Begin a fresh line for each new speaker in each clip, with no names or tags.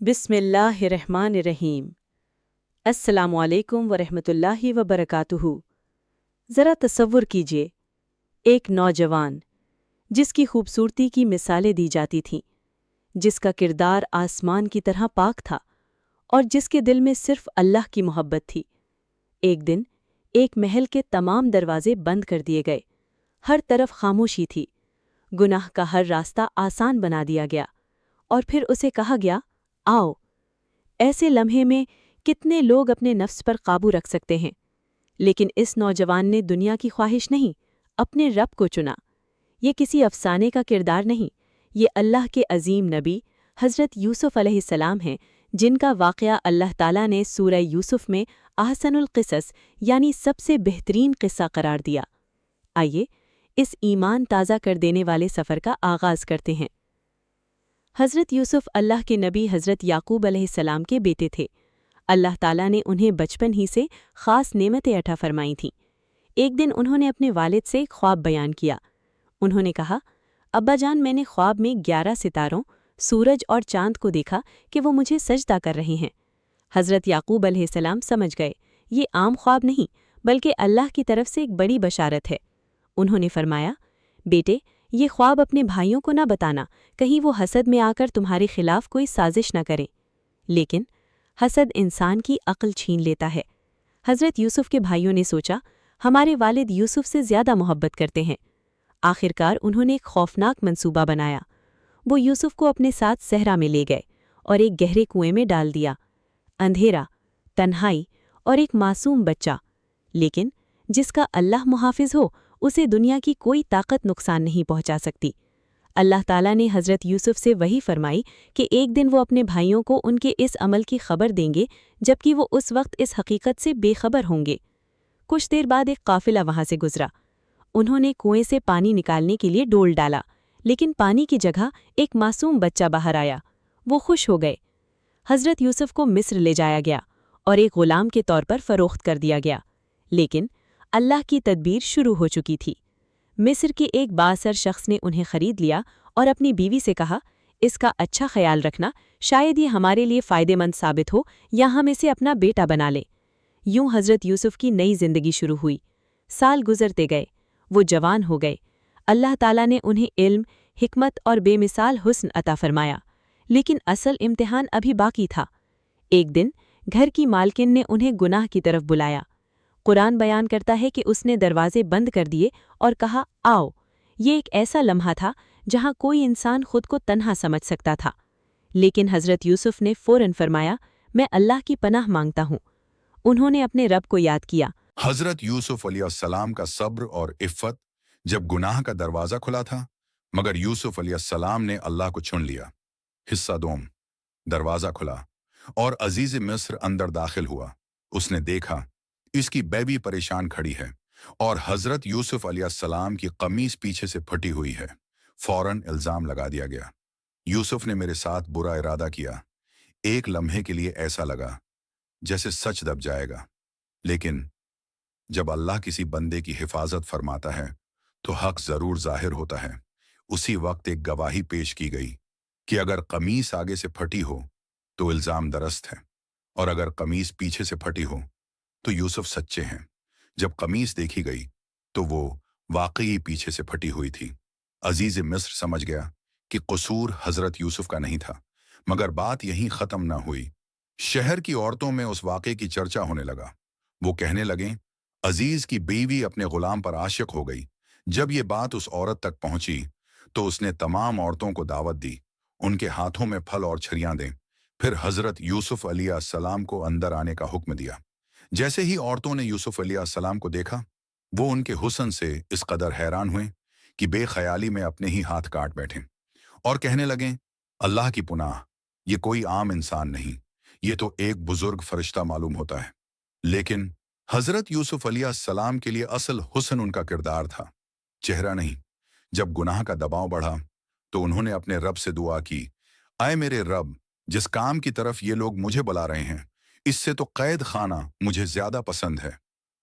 بسم اللہ الرحمن الرحیم۔ السلام علیکم ورحمۃ اللہ وبرکاتہ۔ ذرا تصور کیجئے، ایک نوجوان جس کی خوبصورتی کی مثالیں دی جاتی تھیں، جس کا کردار آسمان کی طرح پاک تھا اور جس کے دل میں صرف اللہ کی محبت تھی۔ ایک دن ایک محل کے تمام دروازے بند کر دیے گئے، ہر طرف خاموشی تھی، گناہ کا ہر راستہ آسان بنا دیا گیا، اور پھر اسے کہا گیا، آؤ۔ ایسے لمحے میں کتنے لوگ اپنے نفس پر قابو رکھ سکتے ہیں؟ لیکن اس نوجوان نے دنیا کی خواہش نہیں، اپنے رب کو چنا۔ یہ کسی افسانے کا کردار نہیں، یہ اللہ کے عظیم نبی حضرت یوسف علیہ السلام ہیں، جن کا واقعہ اللہ تعالیٰ نے سورہ یوسف میں احسن القصص یعنی سب سے بہترین قصہ قرار دیا۔ آئیے اس ایمان تازہ کر دینے والے سفر کا آغاز کرتے ہیں۔ حضرت یوسف اللہ کے نبی حضرت یعقوب علیہ السلام کے بیٹے تھے۔ اللہ تعالیٰ نے انہیں بچپن ہی سے خاص نعمتیں عطا فرمائی تھیں۔ ایک دن انہوں نے اپنے والد سے ایک خواب بیان کیا۔ انہوں نے کہا، ابا جان، میں نے خواب میں 11 ستاروں، سورج اور چاند کو دیکھا کہ وہ مجھے سجدہ کر رہے ہیں۔ حضرت یعقوب علیہ السلام سمجھ گئے، یہ عام خواب نہیں بلکہ اللہ کی طرف سے ایک بڑی بشارت ہے۔ انہوں نے فرمایا، بیٹے، یہ خواب اپنے بھائیوں کو نہ بتانا، کہیں وہ حسد میں آ کر تمہارے خلاف کوئی سازش نہ کریں۔ لیکن حسد انسان کی عقل چھین لیتا ہے۔ حضرت یوسف کے بھائیوں نے سوچا، ہمارے والد یوسف سے زیادہ محبت کرتے ہیں۔ آخرکار انہوں نے ایک خوفناک منصوبہ بنایا۔ وہ یوسف کو اپنے ساتھ صحرا میں لے گئے اور ایک گہرے کنویں میں ڈال دیا۔ اندھیرا، تنہائی اور ایک معصوم بچہ، لیکن جس کا اللہ محافظ ہو اسے دنیا کی کوئی طاقت نقصان نہیں پہنچا سکتی۔ اللہ تعالیٰ نے حضرت یوسف سے وحی فرمائی کہ ایک دن وہ اپنے بھائیوں کو ان کے اس عمل کی خبر دیں گے، جبکہ وہ اس وقت اس حقیقت سے بے خبر ہوں گے۔ کچھ دیر بعد ایک قافلہ وہاں سے گزرا۔ انہوں نے کنویں سے پانی نکالنے کے لیے ڈول ڈالا، لیکن پانی کی جگہ ایک معصوم بچہ باہر آیا۔ وہ خوش ہو گئے۔ حضرت یوسف کو مصر لے جایا گیا اور ایک غلام کے طور پر فروخت کر دیا گیا، لیکن اللہ کی تدبیر شروع ہو چکی تھی۔ مصر کے ایک بااثر شخص نے انہیں خرید لیا اور اپنی بیوی سے کہا، اس کا اچھا خیال رکھنا، شاید یہ ہمارے لیے فائدہ مند ثابت ہو یا ہم اسے اپنا بیٹا بنا لیں۔ یوں حضرت یوسف کی نئی زندگی شروع ہوئی۔ سال گزرتے گئے، وہ جوان ہو گئے۔ اللہ تعالیٰ نے انہیں علم، حکمت اور بے مثال حسن عطا فرمایا، لیکن اصل امتحان ابھی باقی تھا۔ ایک دن گھر کی مالکن نے انہیں گناہ کی طرف بلایا۔ قرآن بیان کرتا ہے کہ اس نے دروازے بند کر دیے اور کہا، آؤ۔ یہ ایک ایسا لمحہ تھا جہاں کوئی انسان خود کو تنہا سمجھ سکتا تھا، لیکن حضرت یوسف نے فوراً فرمایا، میں اللہ کی پناہ مانگتا ہوں۔ انہوں نے اپنے رب کو یاد کیا۔
حضرت یوسف علیہ السلام کا صبر اور عفت جب گناہ کا دروازہ کھلا تھا، مگر یوسف علیہ السلام نے اللہ کو چن لیا۔ حصہ دوم، دروازہ کھلا اور عزیز مصر اندر داخل ہوا۔ اس نے دیکھا اس کی بیوی پریشان کھڑی ہے اور حضرت یوسف علیہ السلام کی قمیص پیچھے سے پھٹی ہوئی ہے۔ فوراً الزام لگا دیا گیا، یوسف نے میرے ساتھ برا ارادہ کیا۔ ایک لمحے کے لیے ایسا لگا جیسے سچ دب جائے گا، لیکن جب اللہ کسی بندے کی حفاظت فرماتا ہے تو حق ضرور ظاہر ہوتا ہے۔ اسی وقت ایک گواہی پیش کی گئی کہ اگر قمیص آگے سے پھٹی ہو تو الزام درست ہے، اور اگر قمیص پیچھے سے پھٹی ہو تو یوسف سچے ہیں۔ جب قمیص دیکھی گئی تو وہ واقعی پیچھے سے پھٹی ہوئی تھی۔ عزیز مصر سمجھ گیا کہ قصور حضرت یوسف کا نہیں تھا، مگر بات یہیں ختم نہ ہوئی۔ شہر کی عورتوں میں اس واقعے کی چرچا ہونے لگا۔ وہ کہنے لگیں، عزیز کی بیوی اپنے غلام پر عاشق ہو گئی۔ جب یہ بات اس عورت تک پہنچی تو اس نے تمام عورتوں کو دعوت دی، ان کے ہاتھوں میں پھل اور چھریاں دیں۔ پھر حضرت یوسف علیہ السلام کو اندر آنے کا حکم دیا۔ جیسے ہی عورتوں نے یوسف علیہ السلام کو دیکھا، وہ ان کے حسن سے اس قدر حیران ہوئیں کہ بے خیالی میں اپنے ہی ہاتھ کاٹ بیٹھیں اور کہنے لگیں، اللہ کی پناہ، یہ کوئی عام انسان نہیں، یہ تو ایک بزرگ فرشتہ معلوم ہوتا ہے۔ لیکن حضرت یوسف علیہ السلام کے لیے اصل حسن ان کا کردار تھا، چہرہ نہیں۔ جب گناہ کا دباؤ بڑھا تو انہوں نے اپنے رب سے دعا کی، اے میرے رب، جس کام کی طرف یہ لوگ مجھے بلا رہے ہیں، اس سے تو قید خانہ مجھے زیادہ پسند ہے۔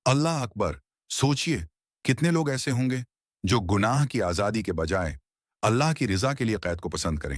اللہ اکبر، سوچئے کتنے لوگ ایسے ہوں گے جو گناہ کی آزادی کے بجائے اللہ کی رضا کے لیے قید کو پسند کریں۔